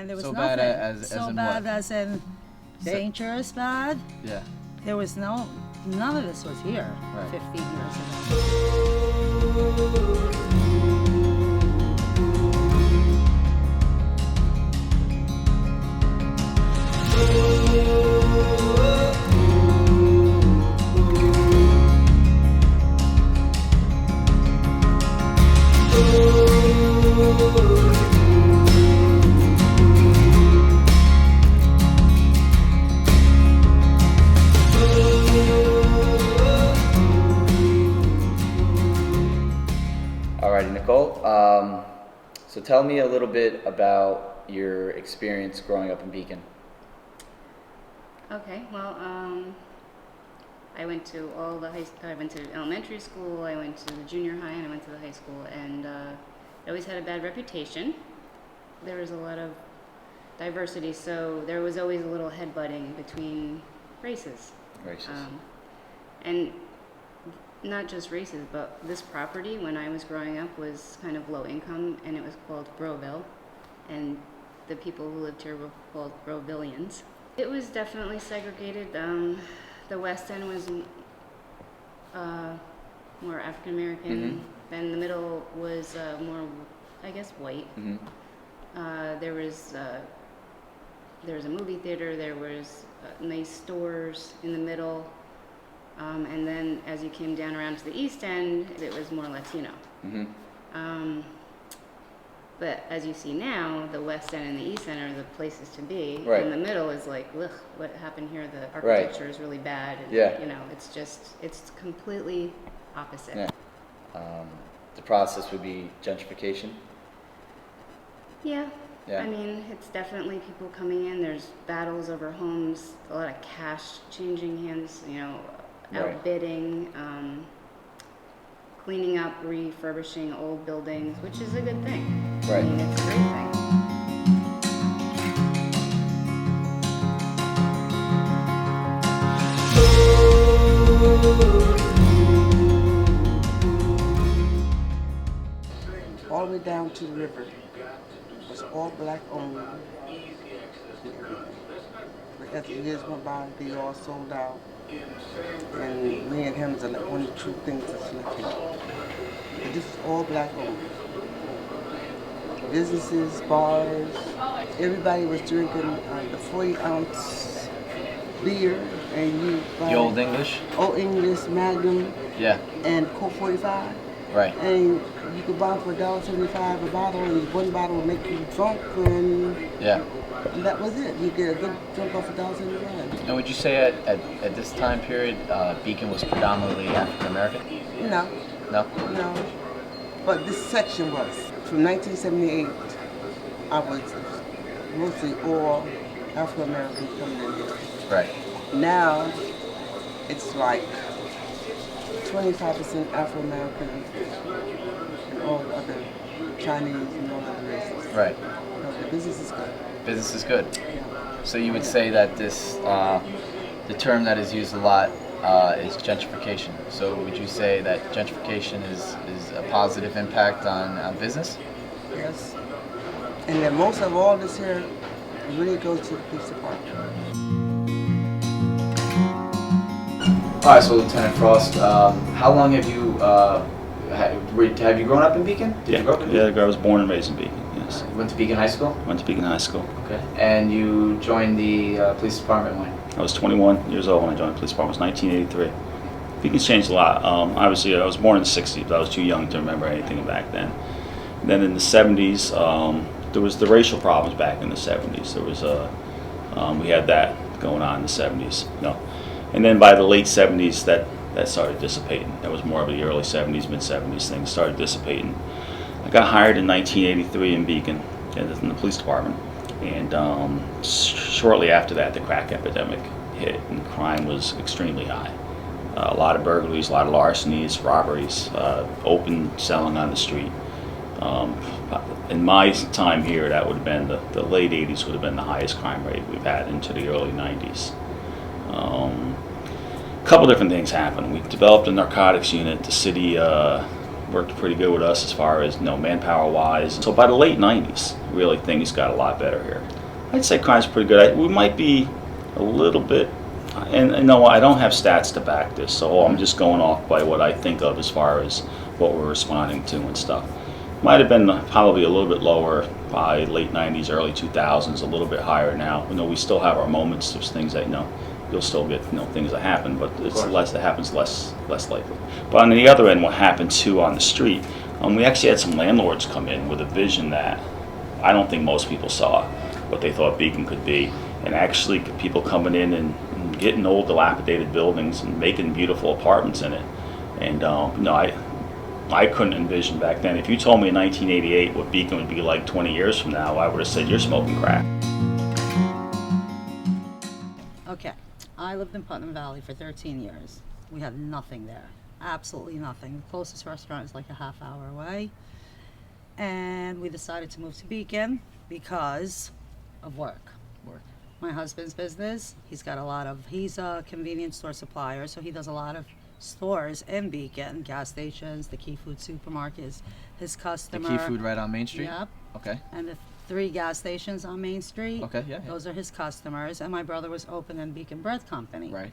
and there was So nothing. bad as so in bad what? as in dangerous bad. Yeah. There was none of this was here Right. 15 years ago. Alrighty, Nicole. So tell me a little bit about your experience growing up in Beacon. Okay, well, I went to I went to elementary school, I went to the junior high, and I went to the high school, and it always had a bad reputation. There was a lot of diversity, so there was always a little headbutting between races. And not just races, but this property, when I was growing up, was kind of low income, and it was called Groville, and the people who lived here were called Grovillians. It was definitely segregated. The West End was more African American. Then the middle was more, I guess, white. There was a movie theater. There was nice stores in the middle. And then as you came down around to the East End, it was more Latino. But as you see now, the West End and the East End are the places to be. Right. And the middle is like, ugh, what happened here? The architecture is really bad. And, you know, it's completely opposite. Yeah. The process would be gentrification. Yeah. Yeah. I mean, it's definitely people coming in. There's battles over homes, a lot of cash changing hands, you know, outbidding, cleaning up, refurbishing old buildings, which is a good thing. Right. I mean, it's a great thing. All the way down to the river. Was all black owned. But as the years went by, they all sold out. And me and him is like one of the two things that's left here. But this is all black owned. Businesses, bars, everybody was drinking the 40-ounce beer, and you buy The Old English? Old English, Magnum, Yeah. and Coke 45. Right. And you could buy them for $1.75 a bottle, and one bottle would make you drunk, and that was it. You get a good drunk off $1.75. And would you say at this time period, Beacon was predominantly African American? No. No? No. But this section was. From 1978, I was mostly all African Americans coming in here. Right. Now, it's like 25% Afro American and all the other Chinese and all other races. Right. No, the business is good. Business is good. Yeah. So you would say that this, the term that is used a lot is gentrification. So would you say that gentrification is a positive impact on business? Yes. And then most of all this here really goes to the police department. All right, so Lieutenant Frost, how long have you have you grown up in Beacon? Did you grow up in Beacon? Yeah, I was born and raised in Beacon. Yes. You went to Beacon High School? Went to Beacon High School. Okay. And you joined the police department when? I was 21 years old when I joined the police department. It was 1983. Beacon's changed a lot. Obviously, I was born in the 60s, but I was too young to remember anything back then. And then in the 70s, there was the racial problems back in the 70s. There was we had that going on in the 70s. No. And then by the late 70s, that started dissipating. That was more of the early 70s, mid 70s things started dissipating. I got hired in 1983 in Beacon, in the police department, and shortly after that, the crack epidemic hit, and crime was extremely high. A lot of burglaries, a lot of larcenies, robberies, open selling on the street. In my time here, that would have been the late 80s would have been the highest crime rate we've had into the early 90s. A couple different things happened. We developed a narcotics unit. The city worked pretty good with us as far as, manpower wise. So by the late 90s, really things got a lot better here. I'd say crime's pretty good. We might be a little bit, and no, I don't have stats to back this, so I'm just going off by what I think of as far as what we're responding to and stuff. Might have been probably a little bit lower by late 90s, early 2000s, a little bit higher now. We still have our moments. There's things that, you'll still get, things that happen, but it happens less likely. But on the other end, what happened too on the street, we actually had some landlords come in with a vision that I don't think most people saw, what they thought Beacon could be. And actually people coming in and getting old dilapidated buildings and making beautiful apartments in it. And I couldn't envision back then. If you told me in 1988 what Beacon would be like 20 years from now, I would have said, you're smoking crack. Okay, I lived in Putnam Valley for 13 years. We had nothing there, absolutely nothing. The closest restaurant is like a half hour away. And we decided to move to Beacon because of work. My husband's business, he's a convenience store supplier, so he does a lot of stores in Beacon, gas stations, the Key Food supermarket is his customer. The Key Food right on Main Street? Yep. Okay. And the 3 gas stations on Main Street. Okay, yeah. Those are his customers. And my brother was opening Beacon Bread Company. Right.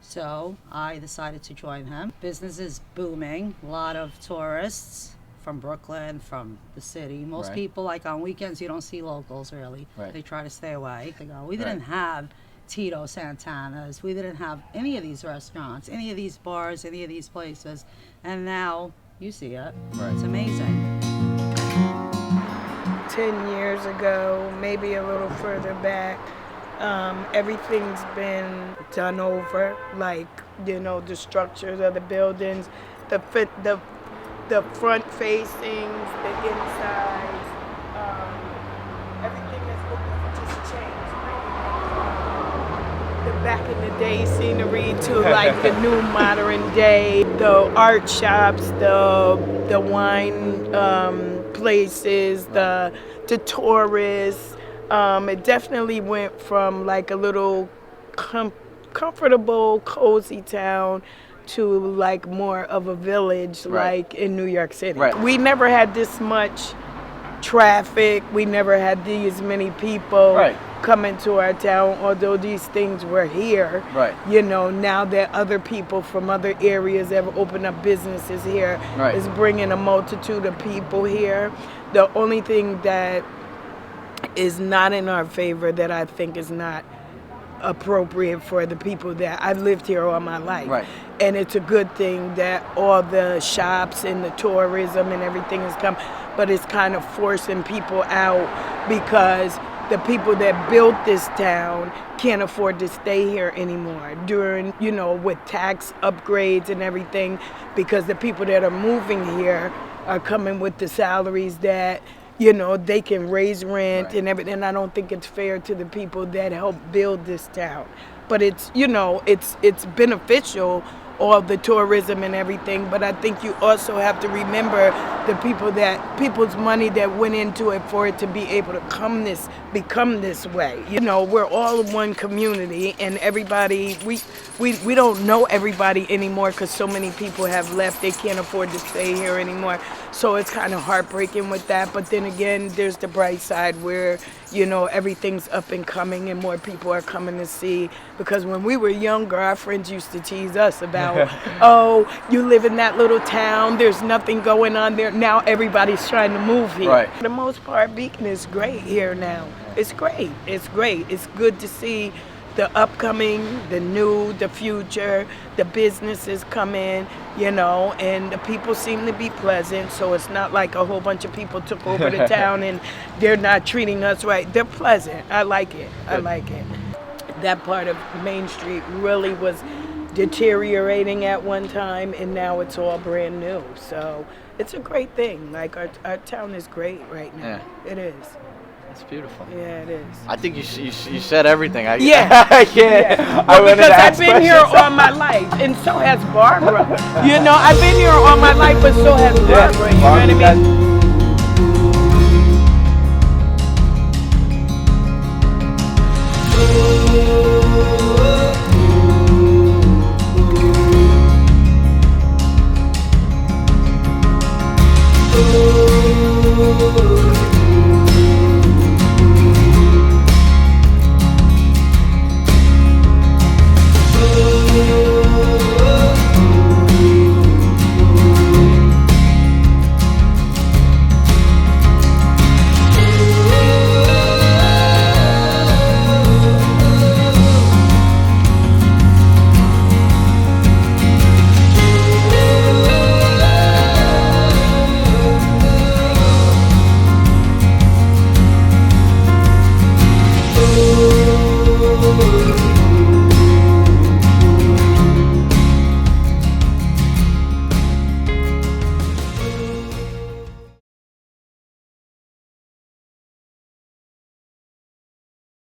So I decided to join him. Business is booming. A lot of tourists from Brooklyn, from the city. Most Right. people, like on weekends, you don't see locals really. Right. They try to stay away. They go, we Right. didn't have Tito Santana's. We didn't have any of these restaurants, any of these bars, any of these places. And now you see it. Right. It's amazing. 10 years ago, maybe a little further back, everything's been done over, like, the structures of the buildings, the front facings, the insides, everything has just changed. The back in the day scenery to like the new modern day, the art shops, the wine places, the tourists. It definitely went from like a little comfortable, cozy town to like more of a village, Right. like in New York City. Right. We never had this much traffic. We never had these many people Right. coming to our town, although these things were here. Right. Now that other people from other areas have opened up businesses here, Right. is bringing a multitude of people here. The only thing that is not in our favor, that I think is not appropriate for the people that I've lived here all my life. Right. And it's a good thing that all the shops and the tourism and everything has come, but it's kind of forcing people out because the people that built this town can't afford to stay here anymore during, with tax upgrades and everything, because the people that are moving here are coming with the salaries that they can raise rent Right. and everything. And I don't think it's fair to the people that helped build this town. But it's beneficial, all the tourism and everything. But I think you also have to remember the people's money that went into it for it to be able to become this way. We're all one community, and everybody, we don't know everybody anymore because so many people have left. They can't afford to stay here anymore. So it's kind of heartbreaking with that. But then again, there's the bright side where, everything's up and coming and more people are coming to see. Because when we were younger, our friends used to tease us about, oh, you live in that little town, there's nothing going on there. Now everybody's trying to move here. Right. For the most part, Beacon is great here now. It's great. It's great. It's good to see the upcoming, the new, the future, the businesses come in, and the people seem to be pleasant. So it's not like a whole bunch of people took over the town and they're not treating us right. They're pleasant. I like it. I like it. That part of Main Street really was deteriorating at one time, and now it's all brand new. So it's a great thing. Like our town is great right now. Yeah. It is. That's beautiful. Yeah, it is. I think you said everything. Yeah. I can't. Yeah. I went Because into I've been here all my life, and so has Barbara. I've been here all my life, but so has Barbara. You know what I mean?